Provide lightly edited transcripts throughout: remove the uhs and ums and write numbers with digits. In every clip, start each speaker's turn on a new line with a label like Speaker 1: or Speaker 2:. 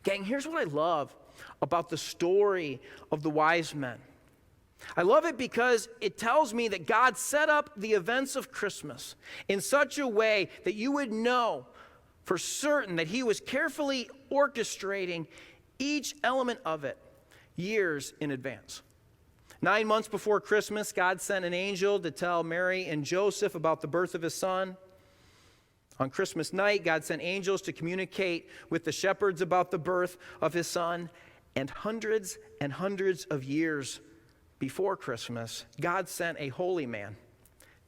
Speaker 1: Gang, here's what I love about the story of the wise men. I love it because it tells me that God set up the events of Christmas in such a way that you would know for certain that he was carefully orchestrating each element of it years in advance. 9 months before Christmas, God sent an angel to tell Mary and Joseph about the birth of his son. On Christmas night, God sent angels to communicate with the shepherds about the birth of his son. And hundreds of years before Christmas, God sent a holy man,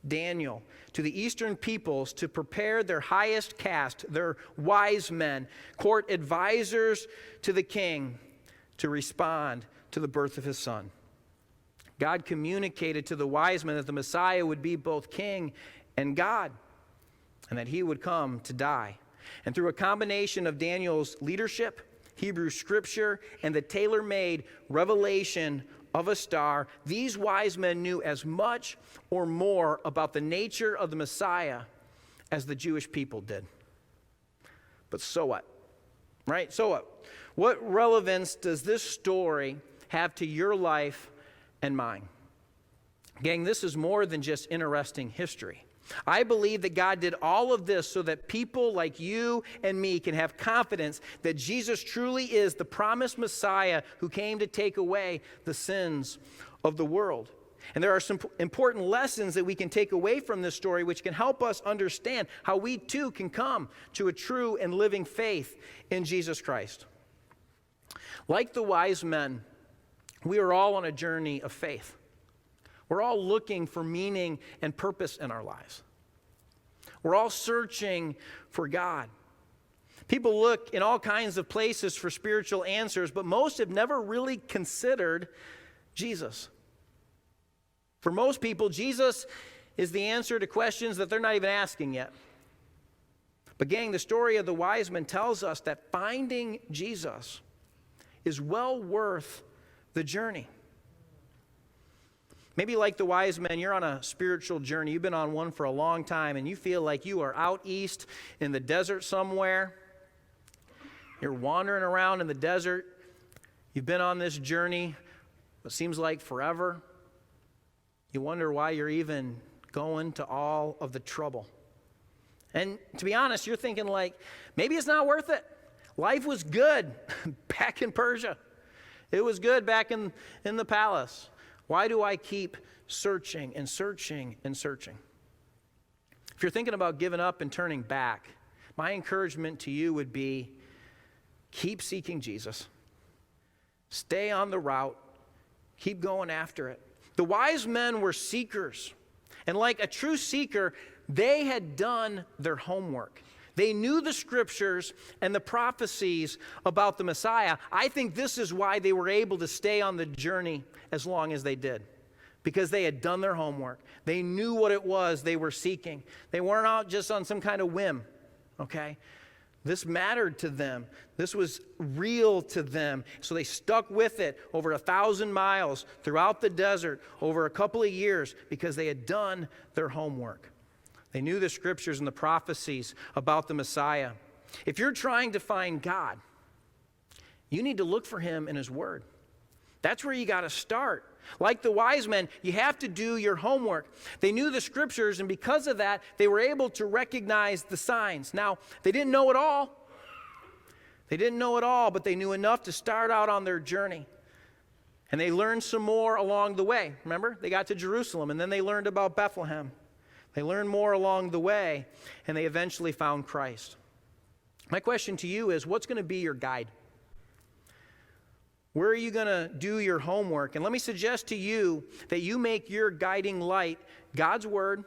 Speaker 1: Daniel, to the eastern peoples to prepare their highest caste, their wise men, court advisors to the king, to respond to the birth of his son. God communicated to the wise men that the Messiah would be both king and God, and that he would come to die. And through a combination of Daniel's leadership, Hebrew scripture, and the tailor-made revelation of a star, these wise men knew as much or more about the nature of the Messiah as the Jewish people did. But so what? Right? So what? What relevance does this story have to your life and mine? Gang, this is more than just interesting history. I believe that God did all of this so that people like you and me can have confidence that Jesus truly is the promised Messiah who came to take away the sins of the world. And there are some important lessons that we can take away from this story which can help us understand how we too can come to a true and living faith in Jesus Christ. Like the wise men, we are all on a journey of faith. We're all looking for meaning and purpose in our lives. We're all searching for God. People look in all kinds of places for spiritual answers, but most have never really considered Jesus. For most people, Jesus is the answer to questions that they're not even asking yet. But gang, the story of the wise men tells us that finding Jesus is well worth the journey. Maybe like the wise men, you're on a spiritual journey. You've been on one for a long time, and you feel like you are out east in the desert somewhere. You're wandering around in the desert. You've been on this journey, what seems like forever. You wonder why you're even going to all of the trouble. And to be honest, you're thinking like, maybe it's not worth it. Life was good back in Persia. It was good back in the palace. Why do I keep searching and searching and searching? If you're thinking about giving up and turning back, my encouragement to you would be keep seeking Jesus. Stay on the route. Keep going after it. The wise men were seekers. And like a true seeker, they had done their homework. They knew the scriptures and the prophecies about the Messiah. I think this is why they were able to stay on the journey as long as they did. Because they had done their homework. They knew what it was they were seeking. They weren't out just on some kind of whim, okay? This mattered to them. This was real to them. So they stuck with it over 1,000 miles throughout the desert over a couple of years because they had done their homework. They knew the scriptures and the prophecies about the Messiah. If you're trying to find God, you need to look for him in his word. That's where you got to start. Like the wise men, you have to do your homework. They knew the scriptures, and because of that, they were able to recognize the signs. Now, they didn't know it all. They didn't know it all, but they knew enough to start out on their journey. And they learned some more along the way. Remember? They got to Jerusalem, and then they learned about Bethlehem. They learned more along the way, and they eventually found Christ. My question to you is, what's going to be your guide? Where are you going to do your homework? And let me suggest to you that you make your guiding light God's word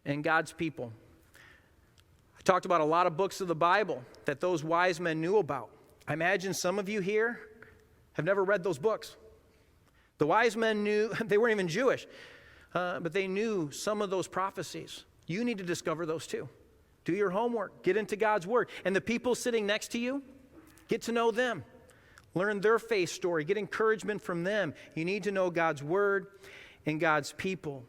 Speaker 1: and God's people. I talked about a lot of books of the Bible that those wise men knew about. I imagine some of you here have never read those books. The wise men knew, they weren't even Jewish, but they knew some of those prophecies. You need to discover those too. Do your homework. Get into God's word. And the people sitting next to you, get to know them. Learn their faith story. Get encouragement from them. You need to know God's word and God's people.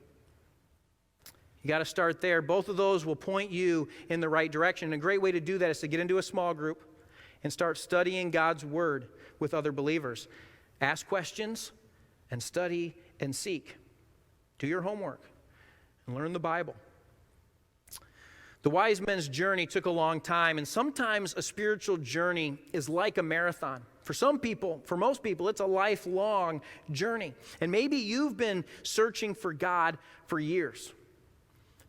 Speaker 1: You got to start there. Both of those will point you in the right direction. And a great way to do that is to get into a small group and start studying God's Word with other believers. Ask questions and study and seek. Do your homework and learn the Bible. The wise men's journey took a long time, and sometimes a spiritual journey is like a marathon. For some people, for most people, it's a lifelong journey. And maybe you've been searching for God for years.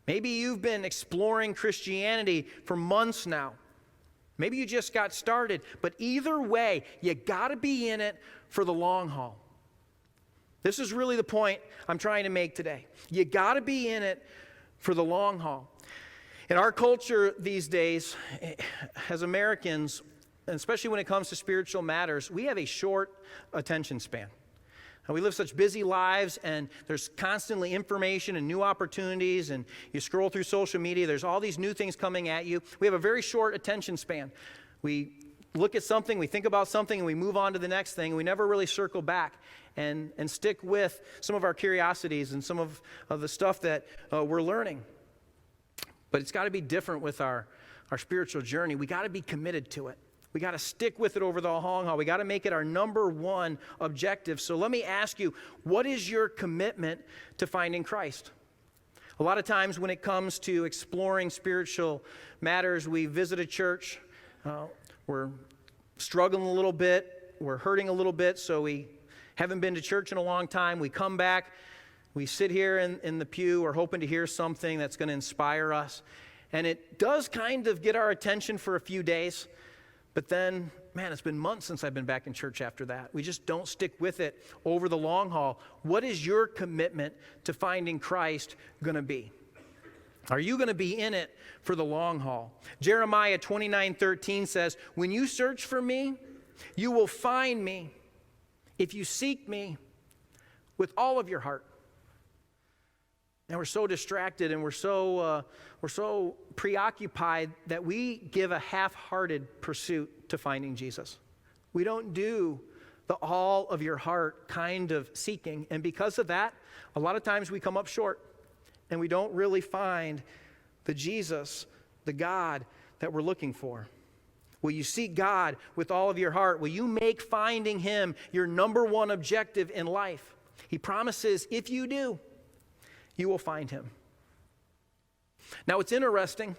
Speaker 1: Maybe you've been exploring Christianity for months now. Maybe you just got started. But either way, you got to be in it for the long haul. This is really the point I'm trying to make today. You got to be in it for the long haul. In our culture these days, as Americans, and especially when it comes to spiritual matters, we have a short attention span. We live such busy lives, and there's constantly information and new opportunities, and you scroll through social media, there's all these new things coming at you. We have a very short attention span. We look at something, we think about something, and we move on to the next thing, and we never really circle back and stick with some of our curiosities and some of the stuff that we're learning. But it's got to be different with our spiritual journey. We got to be committed to it. We got to stick with it over the long haul. We got to make it our number one objective. So let me ask you, what is your commitment to finding Christ? A lot of times when it comes to exploring spiritual matters, we visit a church. We're struggling a little bit. We're hurting a little bit, so we haven't been to church in a long time. We come back. We sit here in the pew. We're hoping to hear something that's going to inspire us. And it does kind of get our attention for a few days. But then, man, it's been months since I've been back in church after that. We just don't stick with it over the long haul. What is your commitment to finding Christ going to be? Are you going to be in it for the long haul? Jeremiah 29:13 says, "When you search for me, you will find me if you seek me with all of your heart." And we're so distracted and we're so preoccupied that we give a half-hearted pursuit to finding Jesus. We don't do the all of your heart kind of seeking. And because of that, a lot of times we come up short and we don't really find the Jesus, the God that we're looking for. Will you seek God with all of your heart? Will you make finding Him your number one objective in life? He promises if you do, you will find Him. Now, it's interesting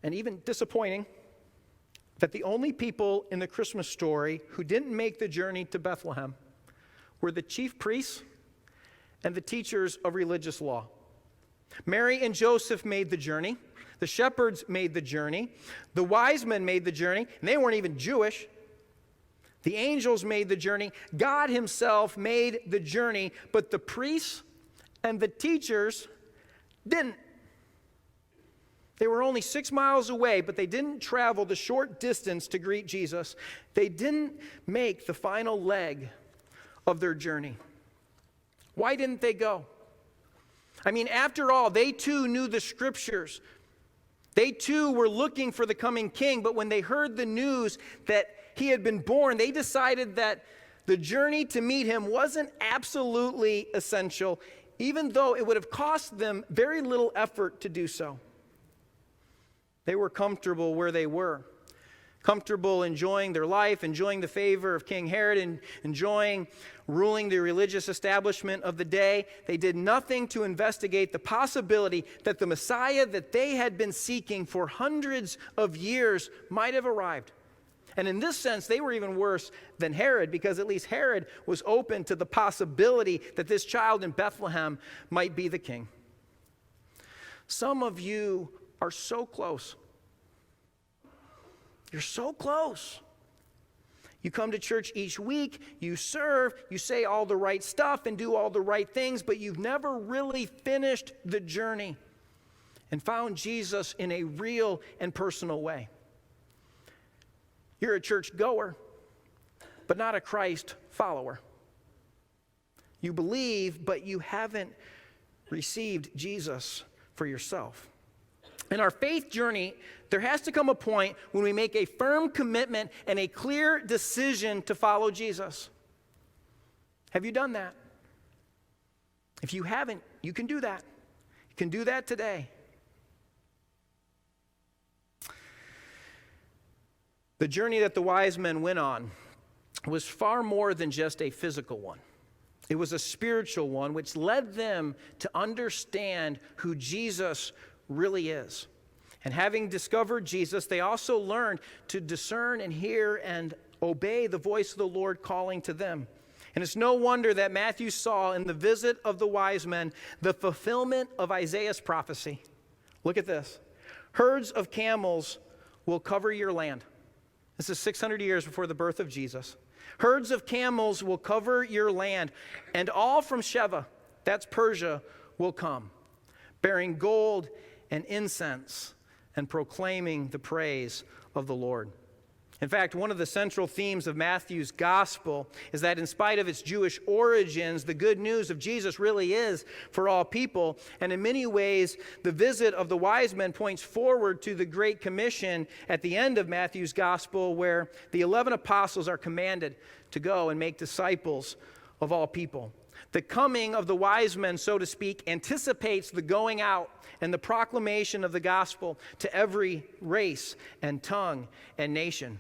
Speaker 1: and even disappointing that the only people in the Christmas story who didn't make the journey to Bethlehem were the chief priests and the teachers of religious law. Mary and Joseph made the journey. The shepherds made the journey. The wise men made the journey, and they weren't even Jewish. The angels made the journey. God Himself made the journey, but the priests and the teachers didn't. They were only 6 miles away, but they didn't travel the short distance to greet Jesus. They didn't make the final leg of their journey. Why didn't they go? I mean, after all, they too knew the scriptures. They too were looking for the coming king, but when they heard the news that He had been born, they decided that the journey to meet Him wasn't absolutely essential, even though it would have cost them very little effort to do so. They were comfortable where they were, comfortable enjoying their life, enjoying the favor of King Herod, and enjoying ruling the religious establishment of the day. They did nothing to investigate the possibility that the Messiah that they had been seeking for hundreds of years might have arrived. And in this sense, they were even worse than Herod, because at least Herod was open to the possibility that this child in Bethlehem might be the king. Some of you are so close. You're so close. You come to church each week, you serve, you say all the right stuff and do all the right things, but you've never really finished the journey and found Jesus in a real and personal way. You're a church goer, but not a Christ follower. You believe, but you haven't received Jesus for yourself. In our faith journey, there has to come a point when we make a firm commitment and a clear decision to follow Jesus. Have you done that? If you haven't, you can do that. You can do that today. The journey that the wise men went on was far more than just a physical one. It was a spiritual one, which led them to understand who Jesus really is. And having discovered Jesus, they also learned to discern and hear and obey the voice of the Lord calling to them. And it's no wonder that Matthew saw in the visit of the wise men the fulfillment of Isaiah's prophecy. Look at this. Herds of camels will cover your land. This is 600 years before the birth of Jesus. Herds of camels will cover your land, and all from Sheba, that's Persia, will come, bearing gold and incense and proclaiming the praise of the Lord. In fact, one of the central themes of Matthew's gospel is that in spite of its Jewish origins, the good news of Jesus really is for all people. And in many ways, the visit of the wise men points forward to the Great Commission at the end of Matthew's gospel, where the 11 apostles are commanded to go and make disciples of all people. The coming of the wise men, so to speak, anticipates the going out and the proclamation of the gospel to every race and tongue and nation.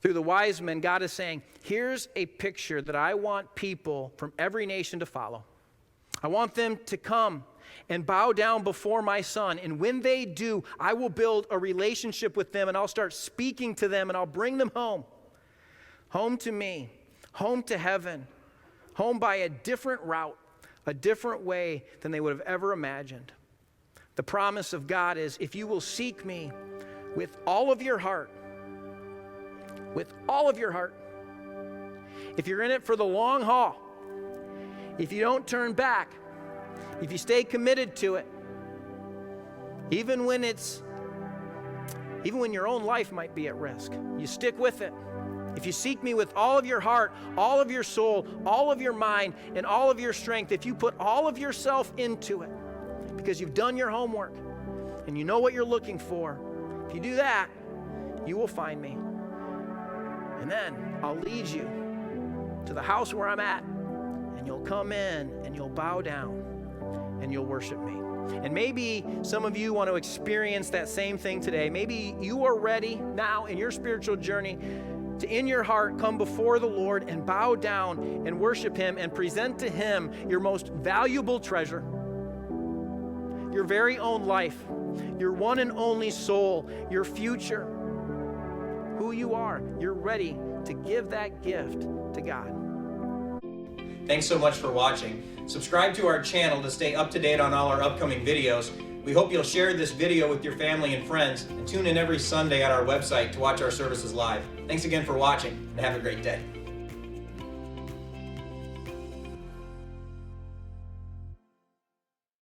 Speaker 1: Through the wise men, God is saying, here's a picture that I want people from every nation to follow. I want them to come and bow down before my Son. And when they do, I will build a relationship with them, and I'll start speaking to them, and I'll bring them home. Home to me, home to heaven, home by a different route, a different way than they would have ever imagined. The promise of God is, if you will seek me with all of your heart, if you're in it for the long haul, if you don't turn back, if you stay committed to it, even when your own life might be at risk, you stick with it. If you seek me with all of your heart, all of your soul, all of your mind, and all of your strength, if you put all of yourself into it, because you've done your homework and you know what you're looking for, if you do that, you will find me. And then I'll lead you to the house where I'm at, and you'll come in and you'll bow down and you'll worship me. And maybe some of you want to experience that same thing today. Maybe you are ready now in your spiritual journey to, in your heart, come before the Lord and bow down and worship Him and present to Him your most valuable treasure, your very own life, your one and only soul, your future, who you are. You're ready to give that gift to God.
Speaker 2: Thanks so much for watching. Subscribe to our channel to stay up to date on all our upcoming videos. We hope you'll share this video with your family and friends, and tune in every Sunday on our website to watch our services live. Thanks again for watching, and have a great day.